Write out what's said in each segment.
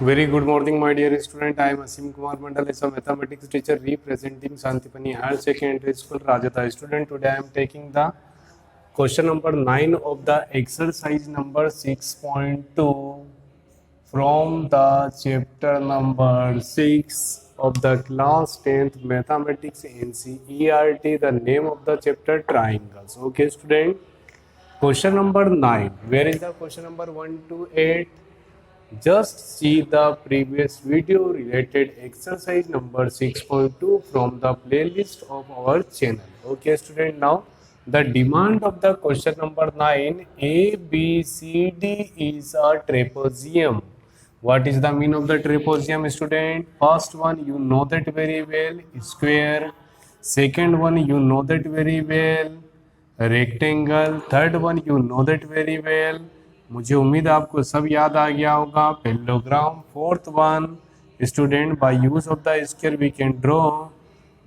Very good morning, my dear student. I am Asim Kumar Mandal, as a mathematics teacher representing Santipani Higher Secondary School, Rajata. Student, today I am taking the question number 9 of the exercise number 6.2 from the chapter number 6 of the class 10th mathematics NCERT. The name of the chapter triangles. Okay, student. Question number 9. Where is the question number 1 to 8? Just see the previous video related exercise number 6.2 from the playlist of our channel. Okay, student, now the demand of the question number 9, A, B, C, D is a trapezium. What is the mean of the trapezium, student? First one, you know that very well, square. Second one, you know that very well, rectangle. Third one, you know that very well. मुझे उम्मीद है आपको सब याद आ गया होगा, parallelogram. Fourth one, student, by use of the square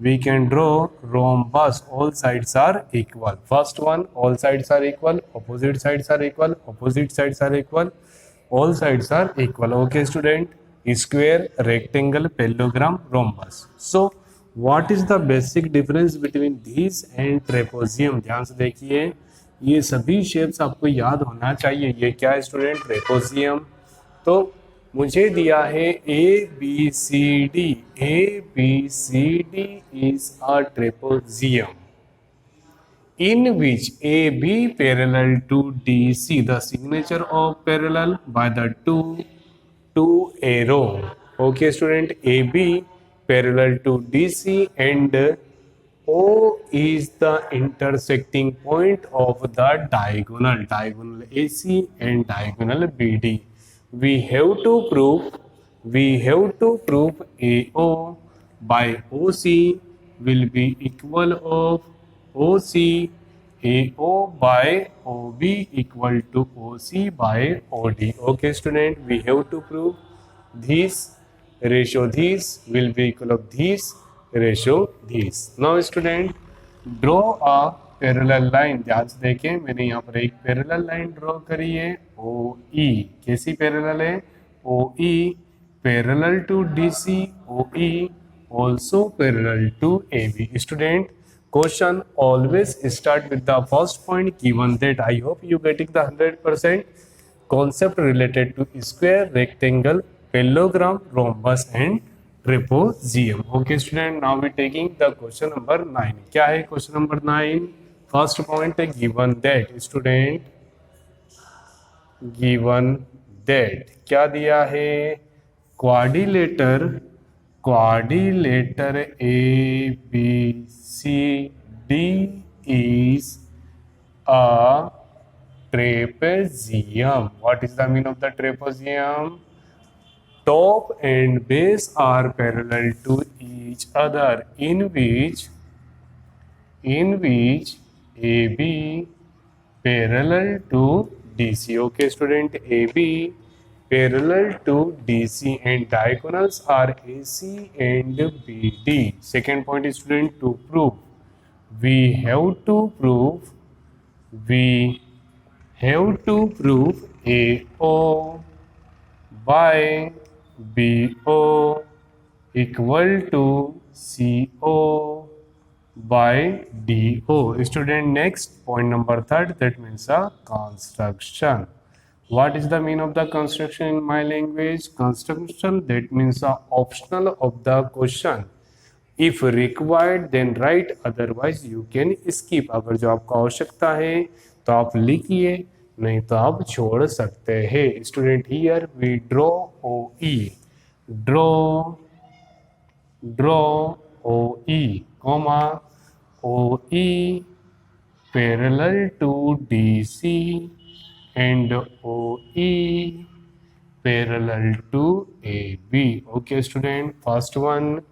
we can draw rhombus. All sides are equal. First one, all sides are equal, opposite sides are equal, opposite sides are equal, all sides are equal. Okay, student, square, rectangle, parallelogram, rhombus. So what is the basic difference between these and trapezium? ध्यान से देखिए, ये सभी shapes आपको याद होना चाहिए. ये क्या है स्टूडेंट? ट्रेपेजियम. तो मुझे दिया है A B C D. A B C D is a trapezium in which AB parallel to DC, the signature of parallel by the two arrow. Okay, student, AB parallel to DC and O is the intersecting point of the diagonal AC and diagonal BD. We have to prove AO by OC will be equal of OC AO by OB equal to OC by OD. Okay, student, we have to prove this ratio, this will be equal of this ratio this. Now student, draw a parallel line. ध्यान से देखें, मैंने यहाँ पर एक parallel line draw करी है OE. कैसी पैरेलल है? OE parallel to DC, OE also parallel to AB. Student, question always start with the first point given that. I hope you getting the 100% concept related to square, rectangle, parallelogram, rhombus and trapezium. Okay, student, now we taking the question number 9. क्या है question number 9? First point है given that. Student, given that क्या दिया है? Quadrilateral A B C D is a trapezium. What is the meaning of the trapezium? Top and base are parallel to each other, in which AB parallel to DC. Okay, student, AB parallel to DC and diagonals are AC and BD. Second point is, student, to prove. We have to prove AO by BO equal to CO by DO. Student, next point number 3, that means a construction. What is the meaning of the construction in my language? Construction, that means a optional of the question. If required then write, otherwise you can skip. अगर जो आपको आवश्यकता है तो आप लिखिए, नहीं तो आप छोड़ सकते हैं. Student, here we draw OE, draw OE, comma OE parallel to DC and OE parallel to AB. Okay, student, first one,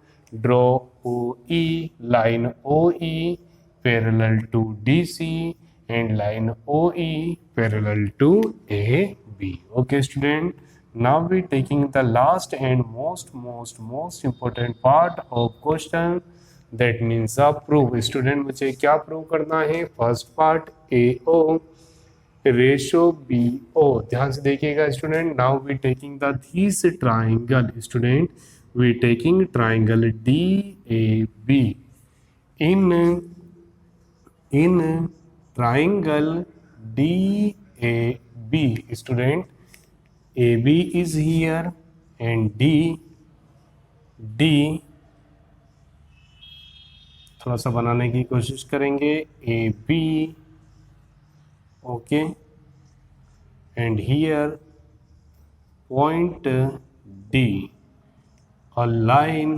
draw OE, line OE parallel to DC and line OE parallel to AB. Okay, student, now we taking the last and most important part of question, that means a proof. Student, मुझे क्या prove करना है? First part AO ratio B O. ध्यान से देखिएगा student, now we taking the this triangle student, we taking triangle D A B. in triangle DAB student, AB is here and D थोड़ा सा बनाने की कोशिश करेंगे, AB okay, and here point D, a line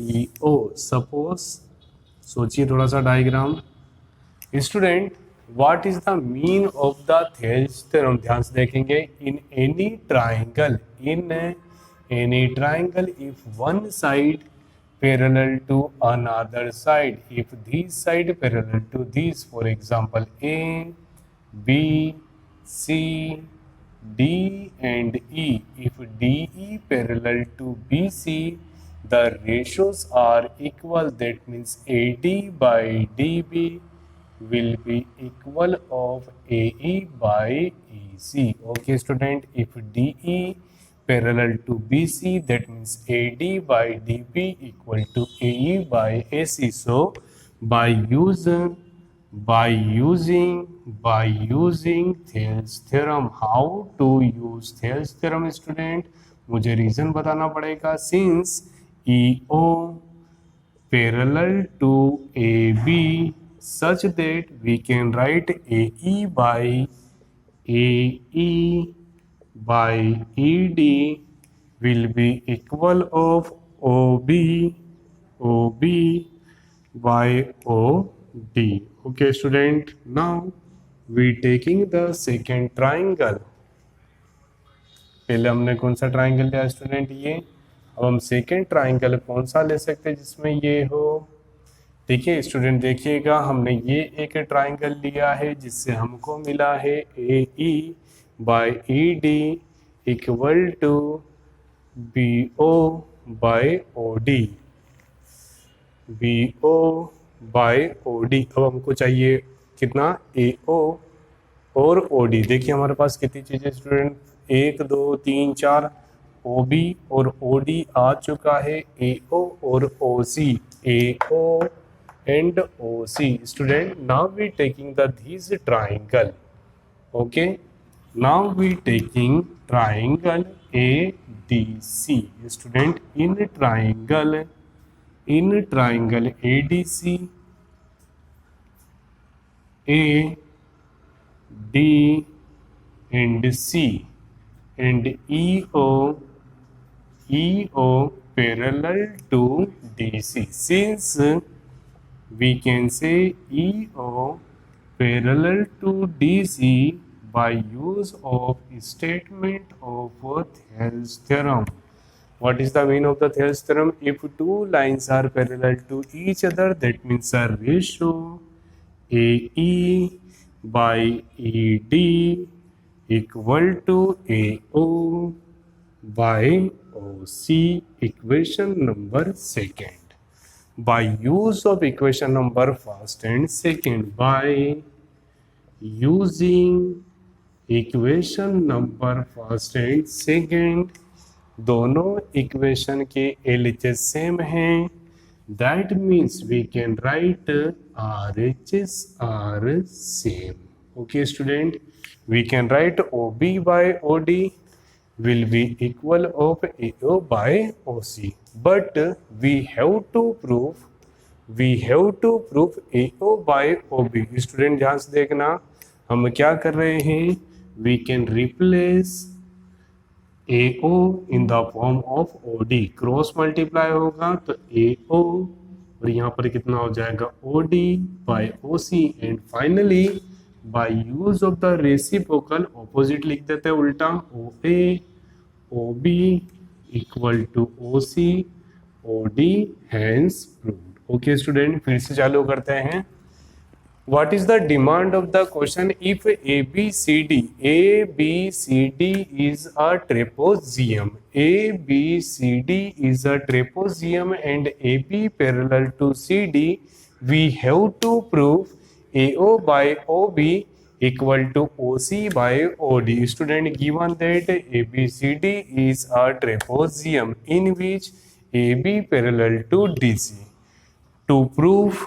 EO suppose। सोचिए थोड़ा सा diagram student, what is the mean of the Thales theorem. ध्यान से देखेंगे, in any triangle if one side parallel to another side, if this side parallel to this, for example A B C D and E, if DE parallel to BC, the ratios are equal, that means AD by DB will be equal of AE by EC. Okay student, if DE parallel to BC, that means AD by DB equal to AE by AC. So by using Thales theorem, how to use Thales theorem student, मुझे reason बताना पड़ेगा। since EO parallel to AB such that we can write AE by ED will be equal of OB by OD. Okay student, now we taking the second triangle। पहले हमने कौन सा triangle लिया student, ये। अब हम सेकेंड ट्राइंगल कौन सा ले सकते हैं जिसमें ये हो। देखिए स्टूडेंट, देखिएगा, हमने ये एक ट्राइंगल लिया है जिससे हमको मिला है AE by ED equal to BO by OD, BO by OD। अब हमको चाहिए कितना, AO और OD। देखिए हमारे पास कितनी चीज़ें स्टूडेंट, 1 2 3 4, OB और OD आ चुका है, AO और OC, AO and OC। Student, now we taking the this triangle, okay, now we taking triangle ADC। Student, in triangle ADC, A D and C and EO parallel to DC, since we can say EO parallel to DC by use of statement of Thales theorem. What is the meaning of the Thales theorem? If two lines are parallel to each other, that means a ratio AE by ED equal to AO by OC, equation number second. By use of equation number first and second, by using equation number first and second, दोनों equation के LHS same हैं, that means we can write RHS are same. Okay student, we can write OB by OD will be equal of AO by OC, but we have to prove AO by OB। Student ध्यान से देखना, हम क्या कर रहे हैं, we can replace AO in the form of OD, cross multiply होगा तो AO और यहाँ पर कितना हो जाएगा OD by OC, and finally by use of the reciprocal opposite लिख देते हैं उल्टा, OA OB equal to OC OD, hence proved. Okay student, फिर से चालू करते हैं। What is the demand of the question? If ABCD is a trapezium, ABCD is a trapezium and AB parallel to CD, we have to prove AO by OB equal to OC by OD. Student, given that ABCD is a trapezium in which AB parallel to DC. To prove,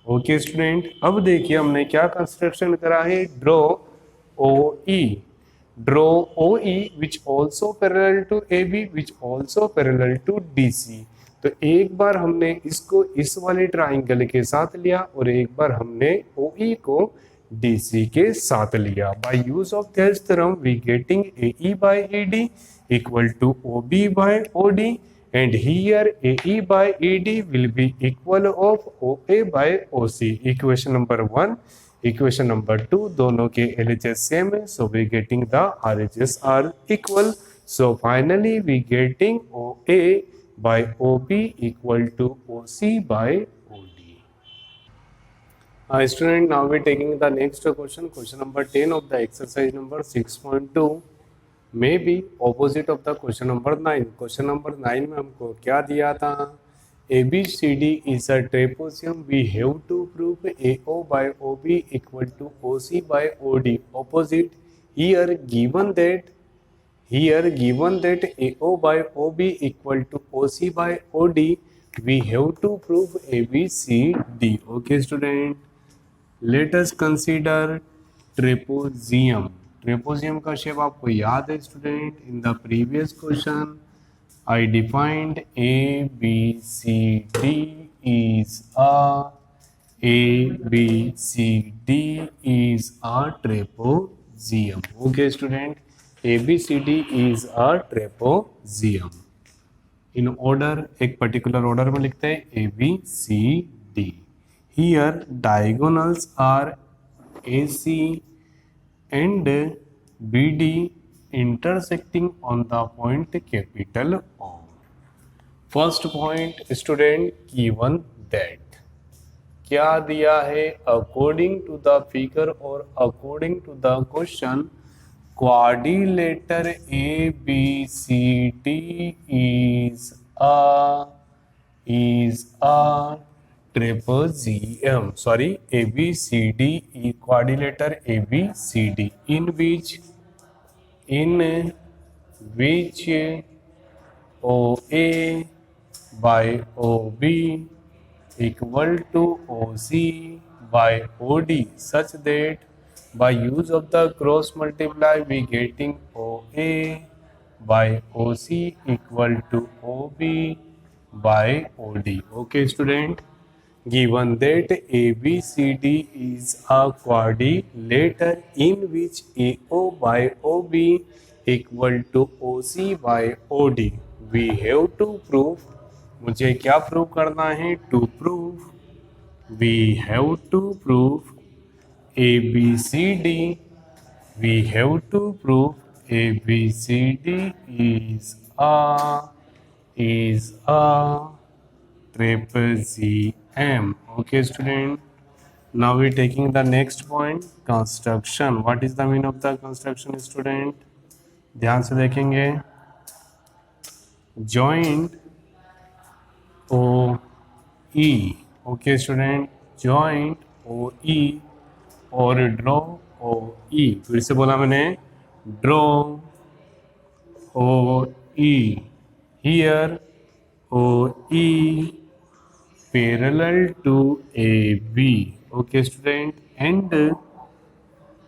okay student, अब देखिए हमने क्या construction करा है, draw O E, draw O E which also parallel to A B which also parallel to D C. तो एक बार हमने इसको इस वाले ट्राइंगल के साथ लिया और एक बार हमने ओ ई को डी सी के साथ लिया। By use of this theorem we getting A E by A D equal to O B by O D, and here AE by ED will be equal of OA by OC. Equation number 1, equation number 2 दोनों के LHS same है, so we getting the RHS are equal. So finally we getting OA by OB equal to OC by OD. Student, now we taking the next question, question number 10 of the exercise number 6.2. Maybe opposite of the question number 9। Question number 9 में हमको क्या दिया था, A B C D is a trapezium, we have to prove A O by O B equal to O C by O D. Opposite, here given that A O by O B equal to O C by O D, we have to prove A B C D. Okay student, let us consider trapezium. Trapezium का shape आपको याद है student, in the previous question I defined A B C D is a trapezium. Okay student, A B C D is a trapezium. In order, एक particular order में लिखते हैं A B C D. Here diagonals are A C and BD intersecting on the point capital O. First point student, given that क्या दिया है, according to the figure or according to the question, quadrilateral ABCD is a trapezium, sorry, ABCD, quadrilateral ABCD in which OA by OB equal to OC by OD, such that by use of the cross multiply we getting OA by OC equal to OB by OD. Okay student, given that ABCD is a quadrilateral in which AO by OB equal to OC by OD, we have to prove, मुझे क्या prove करना है, to prove, we have to prove ABCD, we have to prove ABCD is a trapezium. Okay student, now we taking the next point, construction. What is the meaning of the construction student? ध्यान से देखेंगे, joint OE. Okay student, joint OE और draw OE। फिर से बोला मैंने, draw OE। Here OE parallel to AB, okay student, and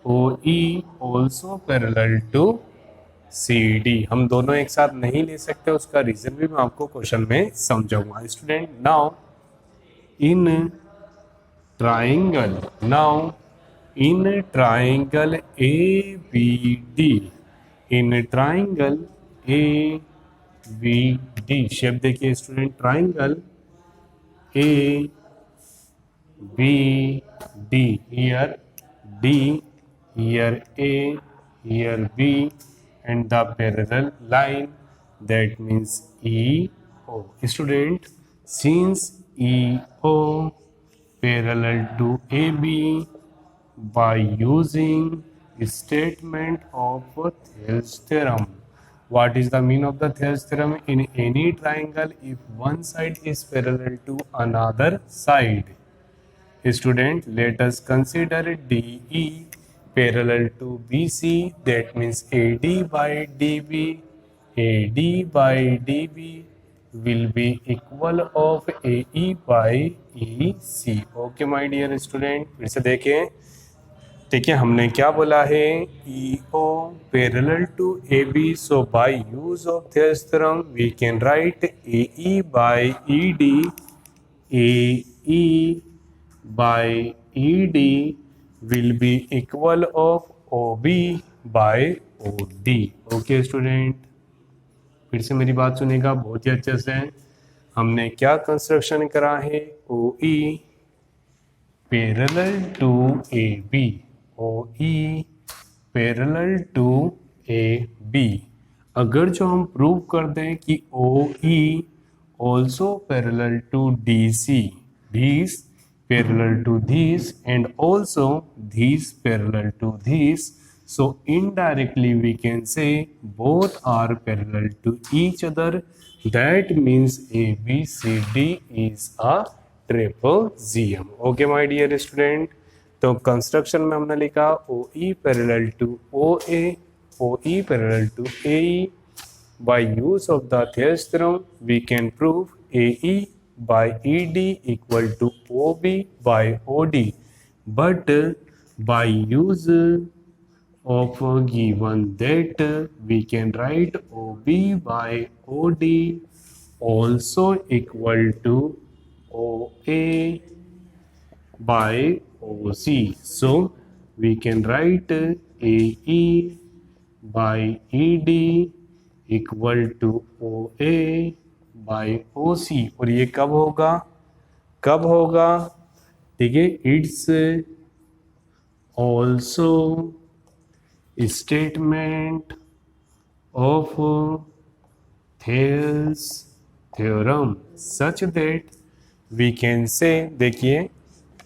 OE also parallel to CD। हम दोनों एक साथ नहीं ले सकते, उसका रीजन भी मैं आपको क्वेश्चन में समझाऊंगा student. Now in triangle ABD, in triangle ABD shape देखिए student, triangle ABD, here D, here A, here B, and the parallel line, that means EO. Student, since EO parallel to AB, by using statement of Thales theorem. What is the meaning of the Thales theorem? In any triangle, if one side is parallel to another side, student, let us consider DE parallel to BC, that means AD by DB, AD by DB will be equal of AE by EC. Okay my dear student, फिर से देखें, देखिए हमने क्या बोला है, EO parallel to AB, so by use of theorems theorem we can write AE by ED, AE by ED will be equal of OB by OD. Okay student, फिर से मेरी बात सुनेगा बहुत ही अच्छे से। हमने क्या कंस्ट्रक्शन करा है, OE parallel to AB, OE parallel to AB। अगर जो हम प्रूव कर दें कि OE also parallel to DC, these parallel to these and also these parallel to these, so indirectly we can say both are parallel to each other, that means ABCD is a trapezium. Okay my dear student, तो construction में हमने लिखा OE parallel to OA, OE parallel to AE. By use of the Thales theorem, we can prove AE by ED equal to OB by OD. But by use of given that, we can write OB by OD also equal to OA by OC. So we can write AE by ED equal to OA by OC। और ये कब होगा, कब होगा, ठीक है, it's also statement of Thales theorem such that we can say, देखिए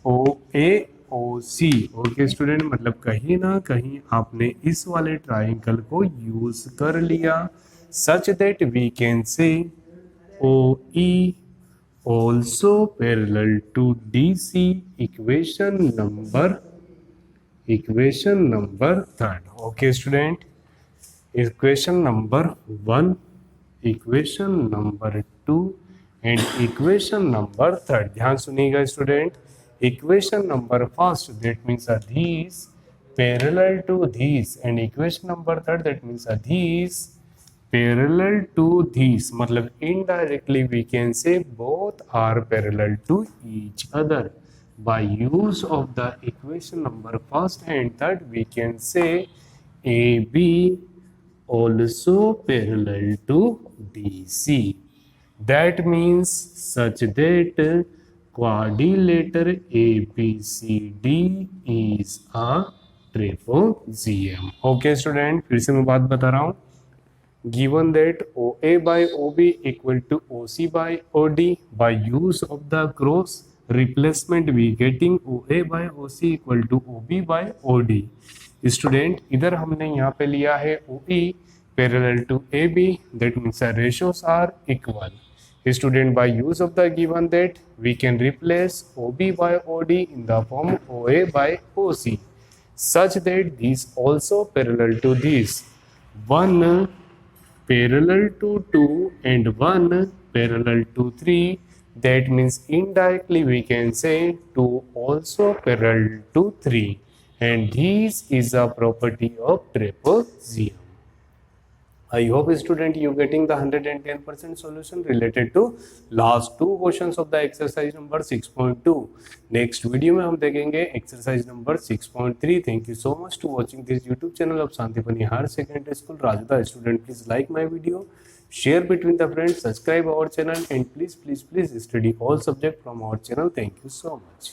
OAOC। Okay student, मतलब कहीं ना कहीं आपने इस वाले ट्राइंगल को यूज कर लिया, such that we can say OE also parallel to DC, equation number third. Okay student, equation number 1, equation number 2 and equation number 3. ध्यान सुनिएगा student, equation number first, that means these parallel to these, and equation number third, that means these parallel to these, मतलब indirectly we can say both are parallel to each other. By use of the equation number first and third, we can say AB also parallel to DC. That means such that quadrilateral ABCD is a trapezium. Okay student, फिर से मैं बात बता रहा हूँ, given that OA by OB equal to OC by OD, by use of the cross replacement we getting OA by OC equal to OB by OD. Student इधर हमने यहाँ पे लिया है OE parallel to AB, that means the ratios are equal. Student, by use of the given that we can replace OB by OD in the form OA by OC, such that these also parallel to these, one parallel to 2 and one parallel to 3. That means indirectly we can say 2 also parallel to 3, and this is a property of trapezium. I hope student you getting the 110% solution related to last two questions of the exercise number 6.2. Next video में हम देखेंगे exercise number 6.3. Thank you so much to watching this YouTube channel of Santipani Higher Secondary School, Rajata. Student, please like my video, share between the friends, subscribe our channel, and please study all subject from our channel. Thank you so much.